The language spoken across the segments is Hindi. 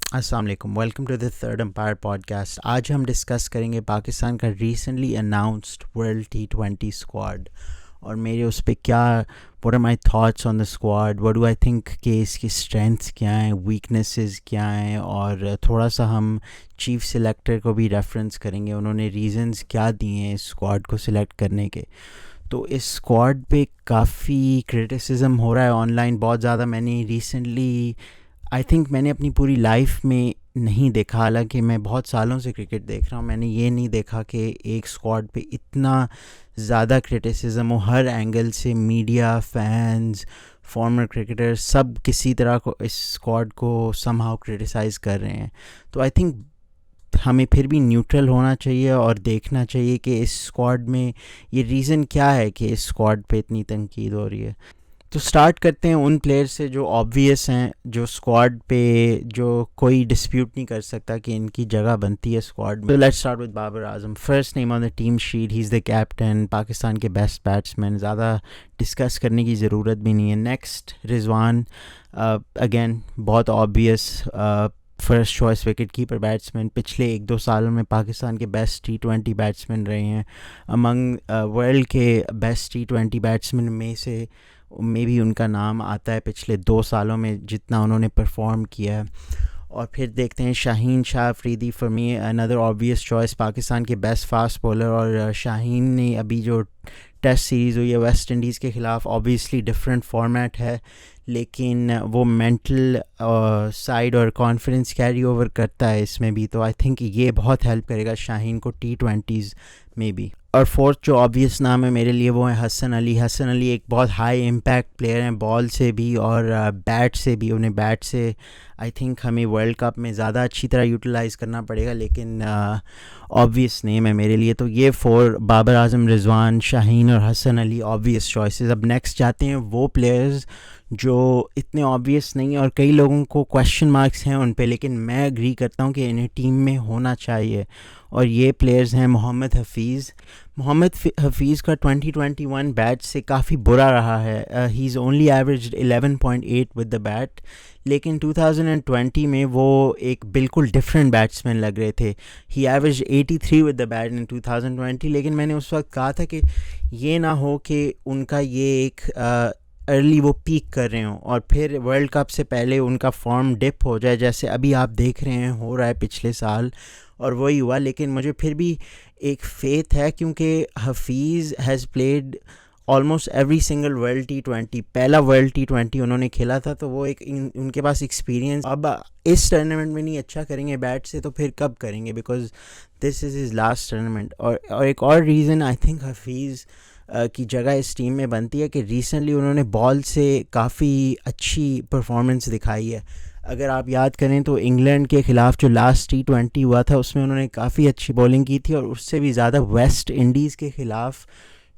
अस्सलाम वालेकुम, welcome to the Third Empire podcast. आज हम डिस्कस करेंगे पाकिस्तान का recently announced world T20 squad और मेरे उस पर क्या, what are my thoughts on the squad, what do I think कि इसकी स्ट्रेंथ्स क्या हैं, वीकनेसेस क्या हैं, और थोड़ा सा हम चीफ सिलेक्टर को भी रेफरेंस करेंगे, उन्होंने रीजंस क्या दिए हैं इस स्क्वाड को सिलेक्ट करने के। तो इस स्क्वाड पे काफ़ी क्रिटिसिज्म हो रहा है ऑनलाइन बहुत ज़्यादा। मैंने रिसेंटली, आई थिंक मैंने अपनी पूरी लाइफ में नहीं देखा, हालांकि मैं बहुत सालों से क्रिकेट देख रहा हूँ, मैंने ये नहीं देखा कि एक स्क्वाड पे इतना ज़्यादा क्रिटिसिज्म हो हर एंगल से। मीडिया, फैंस, फॉर्मर क्रिकेटर, सब किसी तरह को इस स्क्वाड को समहाउ क्रिटिसाइज़ कर रहे हैं। तो आई थिंक हमें फिर भी न्यूट्रल होना चाहिए और देखना चाहिए कि इस स्क्वाड में ये रीज़न क्या है कि इस स्क्वाड पे इतनी तनकीद हो रही है। तो स्टार्ट करते हैं उन प्लेयर्स से जो ऑब्वियस हैं, जो स्क्वाड पे जो कोई डिस्प्यूट नहीं कर सकता कि इनकी जगह बनती है स्क्वाड में। तो let's start with Babar Azam, first name on the team sheet, he is the captain, Pakistan के बेस्ट बैट्समैन, ज़्यादा डिस्कस करने की ज़रूरत भी नहीं है। नेक्स्ट रिजवान, अगेन बहुत obvious, first choice wicket keeper batsman, पिछले 1-2 सालों में पाकिस्तान के बेस्ट T20 बैट्समैन रहे हैं, अमंग वर्ल्ड के बेस्ट T20 बैट्समैन में से मे भी उनका नाम आता है पिछले 2 सालों में जितना उन्होंने परफॉर्म किया है। और फिर देखते हैं Shaheen Shah Afridi, for me another obvious choice, Pakistan के बेस्ट फास्ट बॉलर। और शाहीन ने अभी जो टेस्ट सीरीज़ हुई है वेस्ट इंडीज़ के ख़िलाफ़, ऑब्वियसली डिफरेंट फॉर्मेट है, लेकिन वो मेंटल साइड और कॉन्फिडेंस कैरी ओवर करता है इसमें भी। तो आई थिंक ये बहुत हेल्प करेगा शाहीन को T20s में भी। और फोर्थ जो ऑब्वियस नाम है मेरे लिए वो है हसन अली। हसन अली एक बहुत हाई इम्पैक्ट प्लेयर हैं, बॉल से भी और बैट से भी। उन्हें बैट से आई थिंक हमें वर्ल्ड कप में ज़्यादा अच्छी तरह यूटिलाइज़ करना पड़ेगा, लेकिन ऑब्वियस नेम है मेरे लिए। तो ये फोर, बाबर आजम, रिजवान, शाहीन और हसन अली, ऑब्वियस चॉइसेस। अब नेक्स्ट जाते हैं वो प्लेयर्स जो इतने ऑब्वियस नहीं है और कई लोगों को क्वेश्चन मार्क्स हैं उन पे, लेकिन मैं एग्री करता हूँ कि इन्हें टीम में होना चाहिए। और ये प्लेयर्स हैं मोहम्मद हफीज़। मोहम्मद हफीज़ का 2021 बैट से काफ़ी बुरा रहा है। He is only average 11.8 with the bat, लेकिन 2020 में वो एक बिल्कुल डिफरेंट बैट्समैन लग रहे थे। ही एवरेज 83 विद द बैट इन 2020, लेकिन मैंने उस वक्त कहा था कि ये ना हो कि उनका ये एक अर्ली वो पीक कर रहे हों और फिर वर्ल्ड कप से पहले उनका फॉर्म डिप हो जाए, जैसे अभी आप देख रहे हैं हो रहा है पिछले साल, और वही हुआ। लेकिन मुझे फिर भी एक फेथ है क्योंकि Hafeez has played almost every single world T20, पहला वर्ल्ड T20 उन्होंने खेला था, तो वो एक उनके पास एक्सपीरियंस। अब इस टूर्नामेंट में नहीं अच्छा करेंगे बैट से तो फिर कब करेंगे, because this is his last tournament. और एक और रीज़न आई थिंक हफीज़ की जगह इस टीम में बनती है कि रिसेंटली उन्होंने बॉल से काफ़ी अच्छी परफॉर्मेंस दिखाई है। अगर आप याद करें तो इंग्लैंड के ख़िलाफ़ जो लास्ट T20 हुआ था उसमें उन्होंने काफ़ी अच्छी बॉलिंग की थी, और उससे भी ज़्यादा वेस्ट इंडीज़ के ख़िलाफ़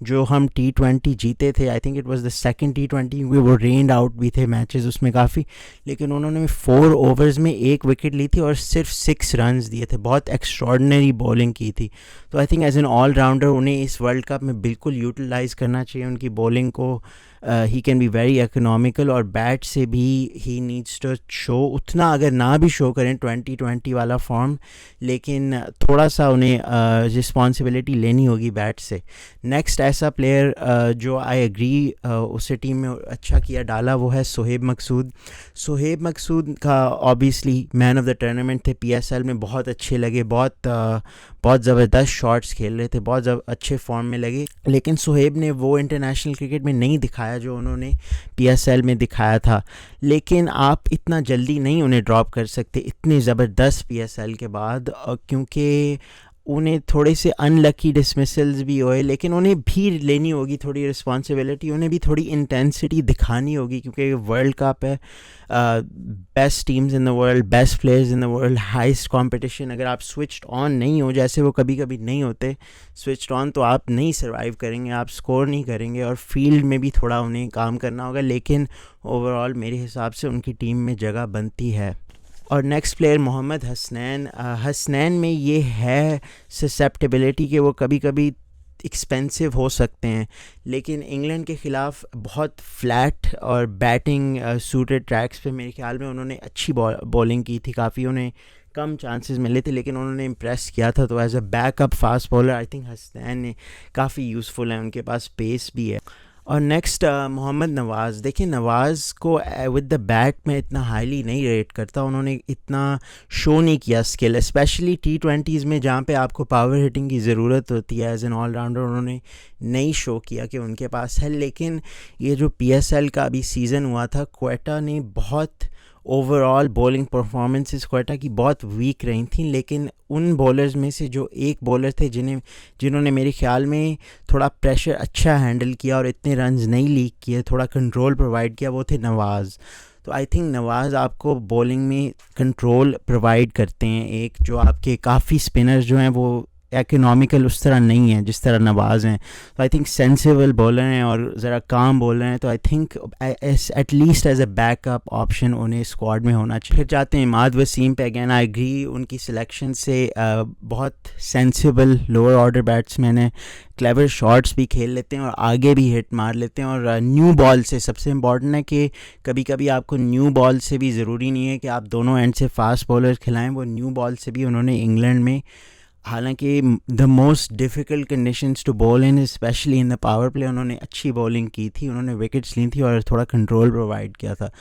जो हम T20 जीते थे, I think it was the second T20, क्योंकि वो रेन्ड आउट भी थे मैचेस उसमें काफ़ी, लेकिन उन्होंने 4 ओवर्स में 1 विकेट ली थी और सिर्फ 6 रन्स दिए थे। बहुत एक्स्ट्रॉर्डनरी बॉलिंग की थी। तो I think as an allrounder उन्हें इस वर्ल्ड कप में बिल्कुल यूटिलाइज़ करना चाहिए उनकी बॉलिंग को। He can be very economical, और बैट से भी ही नीड्स टू शो, उतना अगर ना भी शो करें 2020 वाला फॉर्म, लेकिन थोड़ा सा उन्हें रिस्पॉन्सिबिलिटी लेनी होगी बैट से। नेक्स्ट ऐसा प्लेयर जो आई एग्री उसे टीम में अच्छा किया डाला वो है सोहेब मकसूद। सोहेब मकसूद का obviously man of the tournament थे, PSL में बहुत अच्छे लगे, बहुत ज़बरदस्त शॉट्स खेल रहे थे, बहुत अच्छे फॉर्म में लगे, लेकिन सोहेब ने वो इंटरनेशनल क्रिकेट में नहीं दिखाया जो उन्होंने PSL में दिखाया था। लेकिन आप इतना जल्दी नहीं उन्हें ड्रॉप कर सकते इतने ज़बरदस्त PSL के बाद, क्योंकि उन्हें थोड़े से अनलकी डिसमिसल्स भी हुए, लेकिन उन्हें भी लेनी होगी थोड़ी रिस्पॉन्सिबिलिटी, उन्हें भी थोड़ी इंटेंसिटी दिखानी होगी, क्योंकि वर्ल्ड कप है, best teams in the world, best players in the world, highest competition. अगर आप स्विच्ड ऑन नहीं हो, जैसे वो कभी कभी नहीं होते स्विच्ड ऑन, तो आप नहीं सर्वाइव करेंगे, आप स्कोर नहीं करेंगे, और फील्ड में भी थोड़ा उन्हें काम करना होगा। लेकिन ओवरऑल मेरे हिसाब से उनकी टीम में जगह बनती है। और नेक्स्ट प्लेयर मोहम्मद हसनैन। हसनैन में ये है ससेप्टेबिलिटी कि वो कभी कभी एक्सपेंसिव हो सकते हैं, लेकिन इंग्लैंड के ख़िलाफ़ बहुत फ्लैट और बैटिंग सूटेड ट्रैक्स पे मेरे ख्याल में उन्होंने अच्छी बॉलिंग की थी, काफ़ी उन्हें कम चांसेस मिले थे, लेकिन उन्होंने इम्प्रेस किया था। तो as a backup fast bowler I think Hasnain काफ़ी यूज़फुल है, उनके पास पेस भी है। और नेक्स्ट मोहम्मद नवाज़, देखिए नवाज़ को विद द बैट में इतना हाईली नहीं रेट करता, उन्होंने इतना शो नहीं किया स्किल, स्पेशली T20s में जहाँ पे आपको पावर हिटिंग की ज़रूरत होती है एज एन ऑलराउंडर, उन्होंने नहीं शो किया कि उनके पास है। लेकिन ये जो PSL का अभी सीज़न हुआ था, क्वेटा ने बहुत ओवरऑल बॉलिंग परफॉर्मेंसेस क्वेटा की बहुत वीक रही थी, लेकिन उन बॉलर्स में से जो एक बॉलर थे जिन्होंने मेरे ख्याल में थोड़ा प्रेशर अच्छा हैंडल किया और इतने रन्स नहीं लीक किए, थोड़ा कंट्रोल प्रोवाइड किया, वो थे नवाज़। तो आई थिंक नवाज़ आपको बॉलिंग में कंट्रोल प्रोवाइड करते हैं, एक जो आपके काफ़ी स्पिनर्स जो हैं वो इकोनॉमिकल उस तरह नहीं है जिस तरह नवाज़ हैं। तो आई थिंक सेंसिबल बॉलर हैं और ज़रा काम बॉलर हैं, तो I think at least as a backup option उन्हें स्क्वाड में होना चाहिए। फिर जाते हैं इमाद वसीम पे, अगैन आई एग्री उनकी सिलेक्शन से, बहुत सेंसिबल लोअर ऑर्डर बैट्समैन है, क्लेवर शॉट्स भी खेल लेते हैं और आगे भी हिट मार लेते हैं। और न्यू बॉल से सबसे इम्पॉर्टेंट है कि कभी कभी आपको न्यू बॉल से भी ज़रूरी नहीं है कि आप दोनों एंड से फास्ट बॉलर खिलाएं, वो न्यू बॉल से भी उन्होंने इंग्लैंड में, हालांकि the most difficult conditions to bowl in specially in the power play, उन्होंने अच्छी बॉलिंग की थी, उन्होंने विकेट्स ली थी और थोड़ा कंट्रोल प्रोवाइड किया था।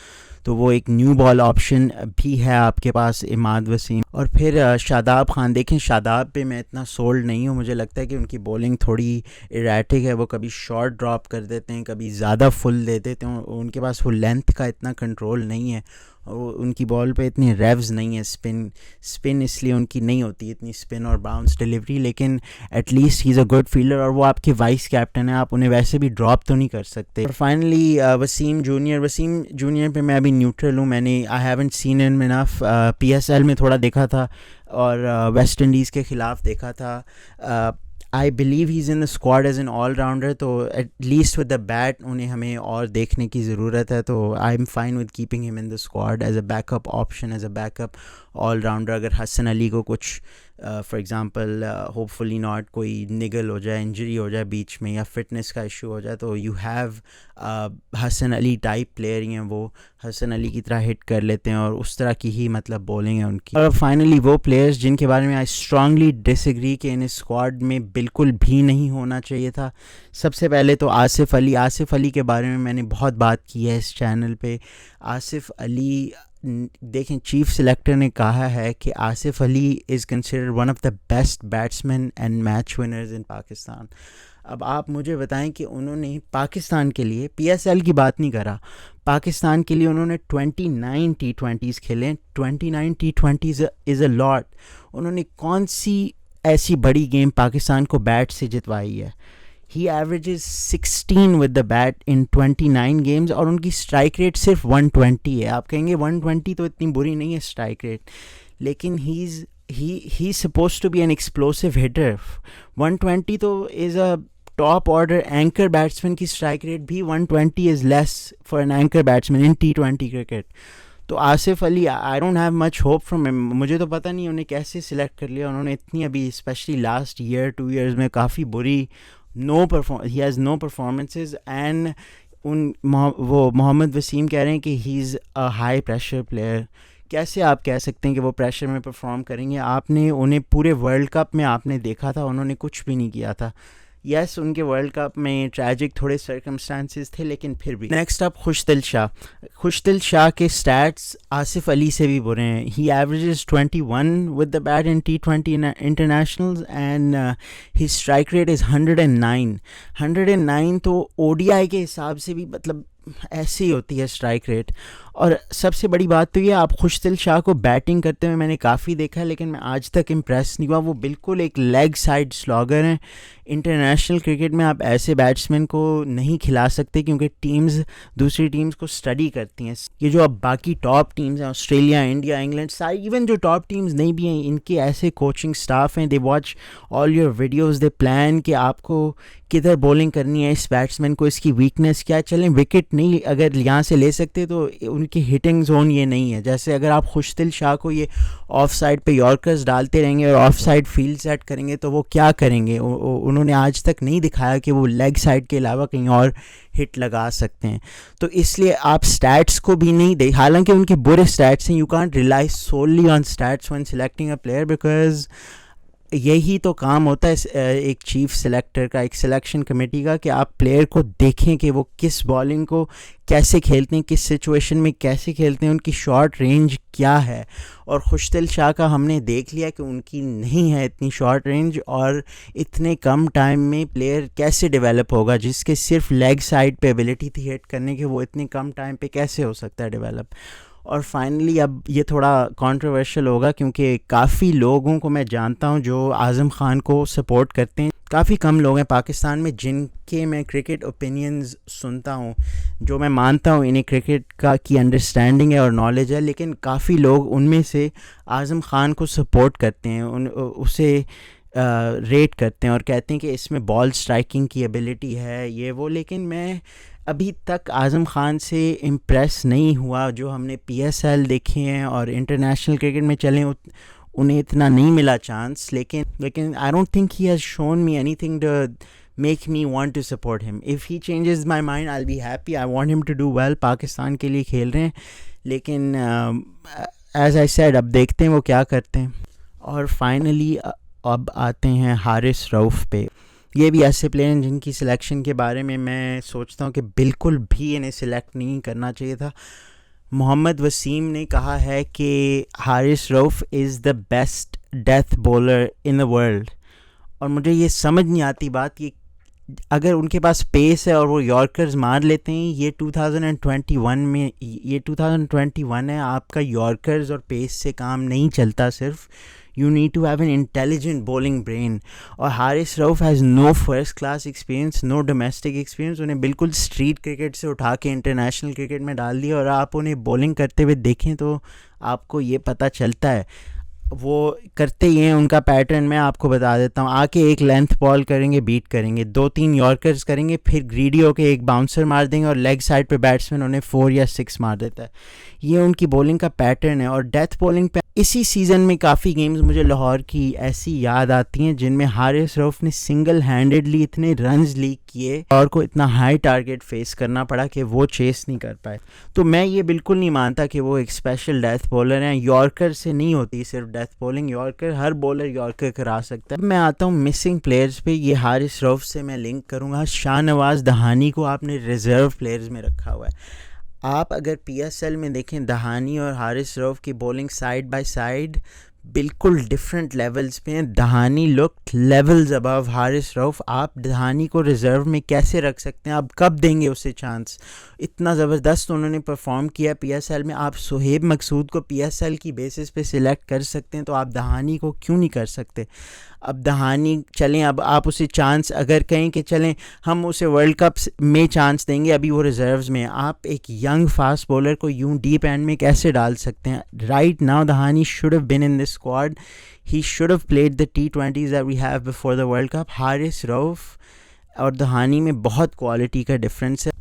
तो वो एक न्यू बॉल ऑप्शन भी है आपके पास, इमाद वसीम। और फिर शादाब खान, देखें शादाब पे मैं इतना सोल्ड नहीं हूँ, मुझे लगता है कि उनकी बॉलिंग थोड़ी इरेटिक है, वो कभी शॉर्ट ड्रॉप कर देते हैं, कभी ज़्यादा फुल दे देते हैं, उनके पास वो लेंथ का इतना कंट्रोल नहीं है और उनकी बॉल पे इतनी रेव्स नहीं है, स्पिन इसलिए उनकी नहीं होती इतनी स्पिन और बाउंस डिलीवरी, लेकिन at least he is a good fielder और वो आपके वाइस कैप्टन है, आप उन्हें वैसे भी ड्रॉप तो नहीं कर सकते। और फाइनली वसीम जूनियर पे मैं अभी न्यूट्रल हूँ, मैंने I haven't seen him enough, PSL में थोड़ा देखा था और वेस्ट इंडीज़ के ख़िलाफ़ देखा था। I believe he is in the squad as an allrounder, तो at least with the bat उन्हें हमें और देखने की ज़रूरत है, तो I am fine with keeping him in the squad as a backup option, as a backup allrounder. अगर हसन अली को कुछ फॉर एग्ज़ाम्पल होपफुली नॉट कोई निगल हो जाए, इंजरी हो जाए बीच में या फिटनेस का इशू हो जाए, तो you have Hasan Ali type player ही हैं, वो हसन अली की तरह हिट कर लेते हैं और उस तरह की ही मतलब बॉलिंग है उनकी। और फाइनली वो प्लेयर्स जिनके बारे में आई स्ट्रांगली डिसएग्री कि इन स्क्वाड में बिल्कुल भी नहीं होना चाहिए था, सबसे पहले तो आसिफ अली के बारे में मैंने बहुत बात की है इस चैनल पे। आसिफ अली, देखें चीफ सिलेक्टर ने कहा है कि Asif Ali is considered one of the best batsman and match winners in Pakistan. अब आप मुझे बताएं कि उन्होंने पाकिस्तान के लिए, PSL की बात नहीं करा, पाकिस्तान के लिए उन्होंने 29 T20s खेले, 29 T20s इज़ अ लॉट। उन्होंने कौन सी ऐसी बड़ी गेम पाकिस्तान को बैट से जितवाई है? He averages 16 with the bat in 29 games और उनकी स्ट्राइक रेट सिर्फ 120 है। आप कहेंगे 120 तो इतनी बुरी नहीं है स्ट्राइक रेट, लेकिन he suppose to be an explosive hitter. 120 तो is a top order anchor batsman की स्ट्राइक रेट भी 120 is less for an anchor batsman in T20 cricket. तो Asif Ali, I don't have much hope from him, मुझे तो पता नहीं उन्हें कैसे सिलेक्ट कर लिया उन्होंने इतनी, अभी स्पेशली लास्ट ईयर 2 years में काफ़ी बुरी he has no performances and वो मोहम्मद वसीम कह रहे हैं कि ही is a high pressure player. कैसे आप कह सकते हैं कि वो प्रेशर में परफॉर्म करेंगे? आपने उन्हें पूरे वर्ल्ड कप में आपने देखा था, उन्होंने कुछ भी नहीं किया था। यस, उनके वर्ल्ड कप में ट्रैजिक थोड़े सर्कमस्टांसेस थे, लेकिन फिर भी। नेक्स्ट अप खुशदिल शाह के स्टैट्स आसिफ अली से भी बुरे हैं। He averages 21 with the bat in T20 internationals and his strike rate is 109। तो ODI के हिसाब से भी मतलब ऐसी ही होती है स्ट्राइक रेट। और सबसे बड़ी बात तो ये, आप खुशदिल शाह को बैटिंग करते हुए मैंने काफ़ी देखा है, लेकिन मैं आज तक इम्प्रेस नहीं हुआ। वो बिल्कुल एक लेग साइड स्लॉगर हैं। इंटरनेशनल क्रिकेट में आप ऐसे बैट्समैन को नहीं खिला सकते क्योंकि टीम्स दूसरी टीम्स को स्टडी करती हैं। ये जो अब बाकी टॉप टीम्स हैं, ऑस्ट्रेलिया, इंडिया, इंग्लैंड, सारी, इवन जो टॉप टीम्स नहीं भी हैं, इनके ऐसे कोचिंग स्टाफ हैं, they watch all your videos, they plan कि आपको किधर बॉलिंग करनी है, इस बैट्समैन को इसकी वीकनेस क्या है। चलें विकेट नहीं अगर यहाँ से ले सकते तो उनकी हिटिंग जोन ये नहीं है। जैसे अगर आप खुशदिल शाह को ये ऑफ साइड पे यॉर्कर्स डालते रहेंगे और ऑफ साइड फील्ड सेट करेंगे तो वो क्या करेंगे? उन्होंने आज तक नहीं दिखाया कि वो लेग साइड के अलावा कहीं और हिट लगा सकते हैं। तो इसलिए आप स्टैट्स को भी नहीं दे, हालांकि उनके बुरे स्टैट्स हैं, you can't rely solely on stats when selecting a player, because यही तो काम होता है एक चीफ सिलेक्टर का, एक सिलेक्शन कमेटी का, कि आप प्लेयर को देखें कि वो किस बॉलिंग को कैसे खेलते हैं, किस सिचुएशन में कैसे खेलते हैं, उनकी शॉर्ट रेंज क्या है। और खुशदिल शाह का हमने देख लिया कि उनकी नहीं है इतनी शॉर्ट रेंज, और इतने कम टाइम में प्लेयर कैसे डेवलप होगा जिसके सिर्फ लेग साइड पे एबिलिटी थी हिट करने की, वो इतने कम टाइम पे कैसे हो सकता है डेवलप। और फाइनली अब ये थोड़ा कंट्रोवर्शियल होगा क्योंकि काफ़ी लोगों को मैं जानता हूँ जो आज़म ख़ान को सपोर्ट करते हैं। काफ़ी कम लोग हैं पाकिस्तान में जिनके मैं क्रिकेट ओपिनियंस सुनता हूँ, जो मैं मानता हूँ इन्हें क्रिकेट का की अंडरस्टैंडिंग है और नॉलेज है, लेकिन काफ़ी लोग उनमें से आज़म ख़ान को सपोर्ट करते हैं, उसे रेट करते हैं और कहते हैं कि इसमें बॉल स्ट्राइकिंग की एबिलिटी है ये वो। लेकिन मैं अभी तक आज़म ख़ान से इम्प्रेस नहीं हुआ। जो हमने PSL देखे हैं और इंटरनेशनल क्रिकेट में चले उन्हें इतना नहीं मिला चांस, लेकिन I don't think he has shown me anything to make me want to support him. If he changes my mind I will be happy. I want him to do well, Pakistan के लिए खेल रहे हैं, लेकिन एज आई सेड अब देखते हैं वो क्या करते हैं। और फाइनली अब आते हैं हारिस रऊफ़ पे। ये भी ऐसे प्लेयर हैं जिनकी सिलेक्शन के बारे में मैं सोचता हूँ कि बिल्कुल भी इन्हें सिलेक्ट नहीं करना चाहिए था। मोहम्मद वसीम ने कहा है कि Haris Rauf is the best death bowler in the world, और मुझे ये समझ नहीं आती बात कि अगर उनके पास पेस है और वो यॉर्कर्स मार लेते हैं, ये 2021 में, ये 2021 है, आपका यॉर्कर्स और पेस से काम नहीं चलता। सिर्फ you need to have an intelligent bowling brain, और Haris Rauf has no first class experience, no domestic experience. उन्हें बिल्कुल स्ट्रीट क्रिकेट से उठा के इंटरनेशनल क्रिकेट में डाल दिया, और आप उन्हें बॉलिंग करते हुए देखें तो आपको ये पता चलता है वो करते ही हैं। उनका पैटर्न मैं आपको बता देता हूँ। आके एक लेंथ बॉल करेंगे, बीट करेंगे, 2-3 यॉर्कर्स करेंगे, फिर ग्रीडी होके एक बाउंसर मार देंगे और लेग साइड पे बैट्समैन उन्हें 4 या 6 मार देता है। ये उनकी बॉलिंग का पैटर्न है। और डेथ बॉलिंग पे इसी सीज़न में काफ़ी गेम्स मुझे लाहौर की ऐसी याद आती हैं जिनमें हारिस रऊफ़ ने सिंगल हैंडेडली इतने रन्स लीक किए और को इतना हाई टारगेट फेस करना पड़ा कि वो चेस नहीं कर पाए। तो मैं ये बिल्कुल नहीं मानता कि वो एक स्पेशल डेथ बॉलर हैं। यॉर्कर से नहीं होती सिर्फ डेथ बॉलिंग, यॉर्कर हर बॉलर यॉर्कर करा सकता है। मैं आता हूँ मिसिंग प्लेयर्स पे। ये हारिस रऊफ़ से मैं लिंक करूँगा। शाहनवाज दहानी को आपने रिजर्व प्लेयर्स में रखा हुआ है। आप अगर PSL में देखें, दहानी और हारिस रऊफ़ की बॉलिंग साइड बाय साइड बिल्कुल डिफरेंट लेवल्स पे हैं। Dahani looked levels above Haris Rauf. आप दहानी को रिज़र्व में कैसे रख सकते हैं? आप कब देंगे उसे चांस? इतना ज़बरदस्त उन्होंने परफॉर्म किया PSL में। आप सुहेब मकसूद को PSL की बेसिस पे सिलेक्ट कर सकते हैं, तो आप दहानी को क्यों नहीं कर सकते? अब दहानी चलें, अब आप उसे चांस अगर कहें कि चलें हम उसे वर्ल्ड कप में चांस देंगे, अभी वो रिजर्व्स में, आप एक यंग फास्ट बॉलर को यूं डीप एंड में कैसे डाल सकते हैं? Right now Dahani should have been in this squad, he should have played the T20s that we have before the world cup. Haris Rauf और दहानी में बहुत क्वालिटी का डिफरेंस है,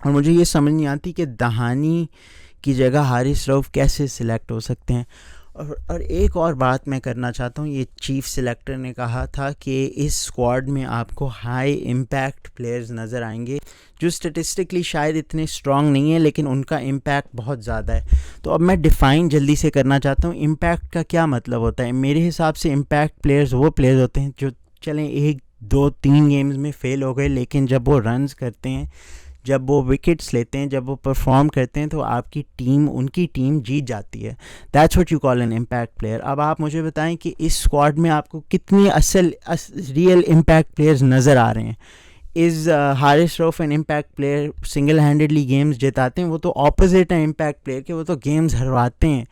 और मुझे ये समझ नहीं आती कि दहानी की जगह हारिस रऊफ़ कैसे सिलेक्ट हो सकते हैं। और एक और बात मैं करना चाहता हूँ, ये चीफ सिलेक्टर ने कहा था कि इस स्क्वाड में आपको हाई इम्पैक्ट प्लेयर्स नज़र आएंगे जो स्टेटिस्टिकली शायद इतने स्ट्रॉन्ग नहीं है, लेकिन उनका इम्पैक्ट बहुत ज़्यादा है। तो अब मैं डिफ़ाइन जल्दी से करना चाहता हूँ, इम्पैक्ट का क्या मतलब होता है। मेरे हिसाब से इम्पैक्ट प्लेयर्स वो प्लेयर्स होते हैं जो चलें 1-2-3 गेम्स में फ़ेल हो गए, लेकिन जब वो रन्स करते हैं, जब वो विकेट्स लेते हैं, जब वो परफॉर्म करते हैं, तो आपकी टीम, उनकी टीम जीत जाती है। That's what you call N impact player. अब आप मुझे बताएं कि इस स्क्वाड में आपको कितनी रियल इम्पैक्ट प्लेयर्स नज़र आ रहे हैं। Is Haris Rauf an impact player? Single handedly games जिताते हैं, वो तो ऑपोजिट है इम्पैक्ट प्लेयर के, वो तो गेम्स हरवाते हैं।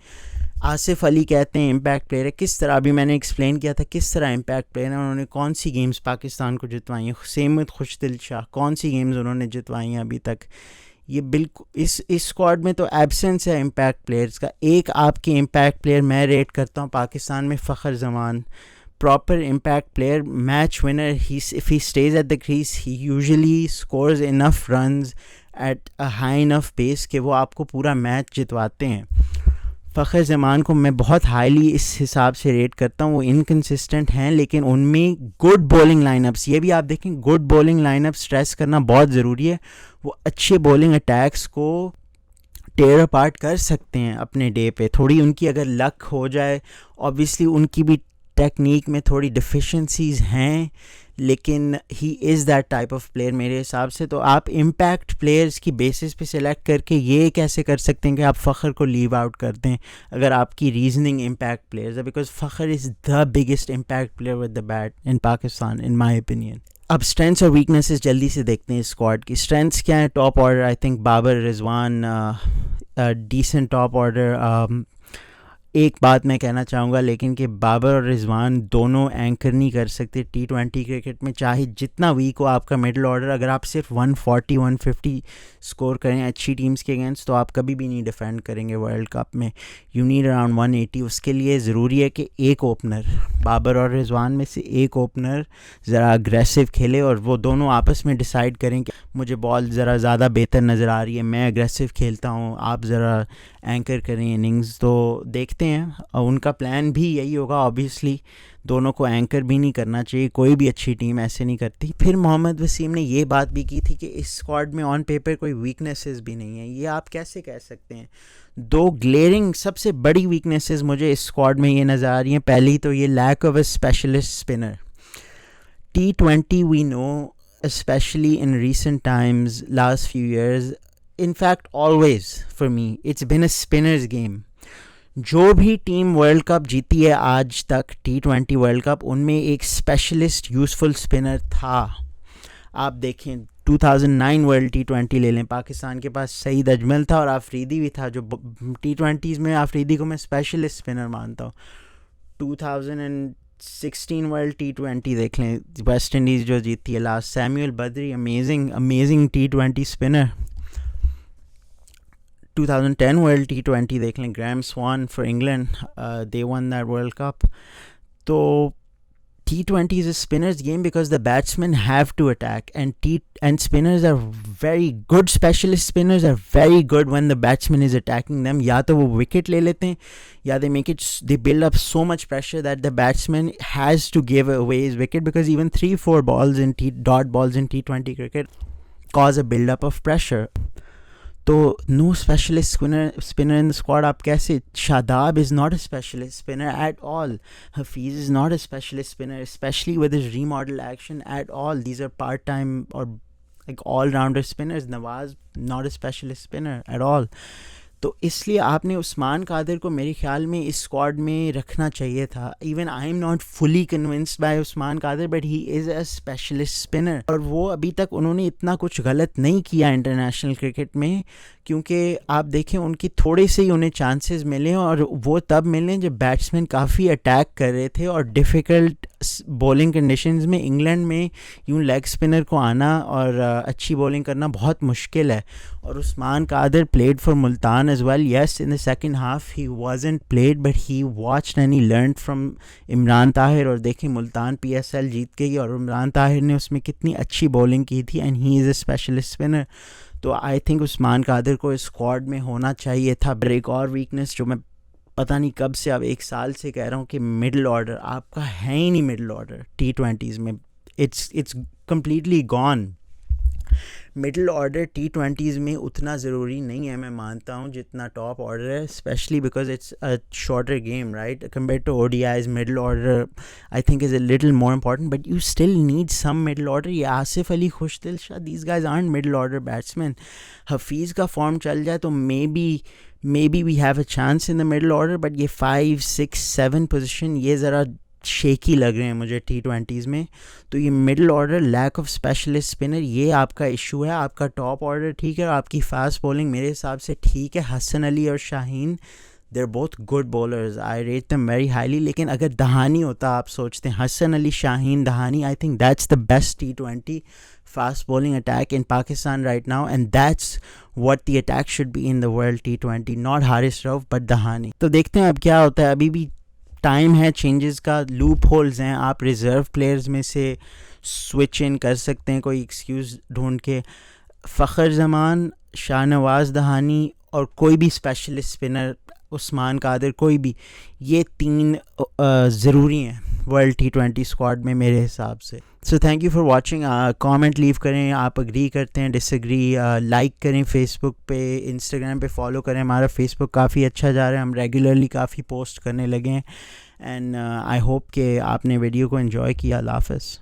आसिफ अली कहते हैं इम्पैक्ट प्लेयर है। किस तरह? अभी मैंने एक्सप्लेन किया था किस तरह इम्पैक्ट प्लेयर है। उन्होंने कौन सी गेम्स पाकिस्तान को जितवाई हैं। सेम विद खुशदिल शाह, कौन सी गेम्स उन्होंने जितवाई हैं अभी तक? ये बिल्कुल इस स्क्वाड में तो एब्सेंस है इम्पैक्ट प्लेयर्स का। एक आपके इम्पैक्ट प्लेयर मैं रेट करता हूँ पाकिस्तान में, Fakhar Zaman, proper impact player, match winner. If he stays at the crease, he usually scores enough runs at a high enough pace कि वो आपको पूरा मैच जितवाते हैं। फ़खर ज़मान को मैं बहुत हाईली इस हिसाब से रेट करता हूँ। वो इनकन्सिस्टेंट हैं लेकिन उनमें गुड बॉलिंग लाइनअप्स, ये भी आप देखें, गुड बॉलिंग लाइनअप स्ट्रेस करना बहुत ज़रूरी है। वो अच्छे बॉलिंग अटैक्स को टेयर अपार्ट कर सकते हैं अपने डे पे। थोड़ी उनकी अगर लक हो जाए, ऑब्वियसली उनकी भी टेक्निक में थोड़ी डिफिशेंसीज हैं, लेकिन he is that type of player मेरे हिसाब से। तो आप इम्पैक्ट प्लेयर्स की बेसिस पे सिलेक्ट करके ये कैसे कर सकते हैं कि आप फ़खर को लीव आउट कर दें अगर आपकी रीजनिंग इम्पैक्ट प्लेयर्स है, because Fakhar is the biggest impact player with the bat in Pakistan in my opinion. अब स्ट्रेंथ्स और वीकनेसेस जल्दी से देखते हैं स्क्वाड की। स्ट्रेंथ्स क्या है? Top order, I think Babar Rizwan decent top order. एक बात मैं कहना चाहूँगा लेकिन कि बाबर और रिजवान दोनों एंकर नहीं कर सकते T20 क्रिकेट में, चाहे जितना वीक हो आपका मिडल ऑर्डर। अगर आप सिर्फ 140 150 स्कोर करें अच्छी टीम्स के अगेंस्ट तो आप कभी भी नहीं डिफेंड करेंगे वर्ल्ड कप में। You need around 180। उसके लिए ज़रूरी है कि एक ओपनर, बाबर और रिजवान में से एक ओपनर ज़रा अग्रेसिव खेले और वो दोनों आपस में डिसाइड करें कि मुझे बॉल ज़रा ज़्यादा बेहतर नज़र आ रही है, मैं अग्रेसिव खेलता हूँ, आप ज़रा एंकर करें इनिंग्स। तो देखते हैं उनका प्लान भी यही होगा। ऑब्वियसली दोनों को एंकर भी नहीं करना चाहिए, कोई भी अच्छी टीम ऐसे नहीं करती। फिर मोहम्मद वसीम ने ये बात भी की थी कि इस स्क्वाड में ऑन पेपर कोई वीकनेसेस भी नहीं है। ये आप कैसे कह सकते हैं? दो ग्लेरिंग सबसे बड़ी वीकनेसेस मुझे इस स्क्वाड में ये नज़र आ रही हैं। पहली तो ये lack of a specialist spinner. T20 we know, especially in recent times, last few years, in fact always for me, it's been a spinner's game. जो भी टीम वर्ल्ड कप जीती है आज तक T20 वर्ल्ड कप, उनमें एक स्पेशलिस्ट यूज़फुल स्पिनर था। आप देखें 2009 वर्ल्ड T20 ले लें, पाकिस्तान के पास सईद अजमल था और आफरीदी भी था, जो T20s में आफरीदी को मैं स्पेशलिस्ट स्पिनर मानता हूँ। 2016 वर्ल्ड T20 देख लें, वेस्ट इंडीज़ जो जीती है last, Samuel Badree, amazing T20 spinner. 2010 world T20 देख लें, Graeme Swann for England, they won that world cup. तो T20 is a spinner's game because the batsmen have to attack, and spinners are very good. Specialist spinners are very good when the batsman is attacking them. या तो वो wicket ले लेते हैं या they build up so much pressure that the batsman has to give away his wicket, because even 3-4 balls in dot balls in T20 cricket cause a build up of pressure. तो no specialist spinner in the squad. आप कैसे? Shadab is not a specialist spinner at all, Hafeez is not a specialist spinner specially with his remodel action at all. These are part time और like all rounder spinners. Nawaz not a specialist spinner at all. तो इसलिए आपने उस्मान कादिर को मेरे ख्याल में इस स्क्वाड में रखना चाहिए था। Even I am not fully convinced by Usman Qadir, but he is a specialist spinner. और वो अभी तक उन्होंने इतना कुछ गलत नहीं किया इंटरनेशनल क्रिकेट में, क्योंकि आप देखें उनकी थोड़े से ही उन्हें चांसेस मिले और वो तब मिले जब बैट्समैन काफ़ी अटैक कर रहे थे और डिफ़िकल्ट बॉलिंग कंडीशंस में इंग्लैंड में यूँ लेग स्पिनर को आना और अच्छी बॉलिंग करना बहुत मुश्किल है। और Usman Qadir played for Multan as well. Yes, in the second half he wasn't played, but he watched and he learned from Imran Tahir. और देखें मुल्तान PSL जीत गई और इमरान ताहिर ने उसमें कितनी अच्छी बॉलिंग की थी, and he is a specialist spinner. तो आई थिंक उस्मान कादिर को इस स्क्वाड में होना चाहिए था। पर एक और वीकनेस जो मैं पता नहीं कब से, अब 1 साल से कह रहा हूँ कि मिडल ऑर्डर आपका है ही नहीं। मिडल ऑर्डर T20s में it's completely gone. Middle order T20s में उतना ज़रूरी नहीं है, मैं मानता हूँ, जितना टॉप ऑर्डर है, specially because it's a shorter game, right, compare to ODIs। Middle order I think is a little more important, but you still need some middle order. ये Asif Ali, Khushdil Shah, these guys aren't middle order batsman. Hafeez का फॉर्म चल जाए तो may be we have a chance in the middle order, but ये 5, 6, 7 पोजिशन ये ज़रा शेकी लग रहे हैं मुझे T20s में। तो ये middle order, lack of specialist spinner, ये आपका इशू है। आपका टॉप ऑर्डर ठीक है और आपकी फास्ट बॉलिंग मेरे हिसाब से ठीक है। हसन अली और Shaheen, they are both good bowlers, I rate them very highly. लेकिन अगर दहानी होता, आप सोचते हैं Hasan Ali, Shaheen, Dahani, I think that's the best T20 fast bowling attack in Pakistan right now, and that's what the attack should be in the world T20, not Haris Rauf but Dahani. तो देखते हैं अब क्या होता है। अभी भी टाइम है चेंजेस का, लूप होल्स हैं, आप रिज़र्व प्लेयर्स में से स्विच इन कर सकते हैं कोई एक्सक्यूज़ ढूंढ के। फ़खर जमान, शाहनवाज़ दहानी और कोई भी स्पेशलिस्ट स्पिनर, उस्मान कादिर, कोई भी, ये 3 ज़रूरी हैं वर्ल्ड T20 स्क्वाड में मेरे हिसाब से. So thank you for watching. Comment leave करें, आप एग्री करते हैं, डिसएग्री. लाइक करें फेसबुक पे, इंस्टाग्राम पे फॉलो करें. हमारा फेसबुक काफ़ी अच्छा जा रहा है, हम रेगुलरली काफ़ी पोस्ट करने लगे हैं. एंड आई होप कि आपने वीडियो को एंजॉय किया. अल्लाह हाफ़िज़.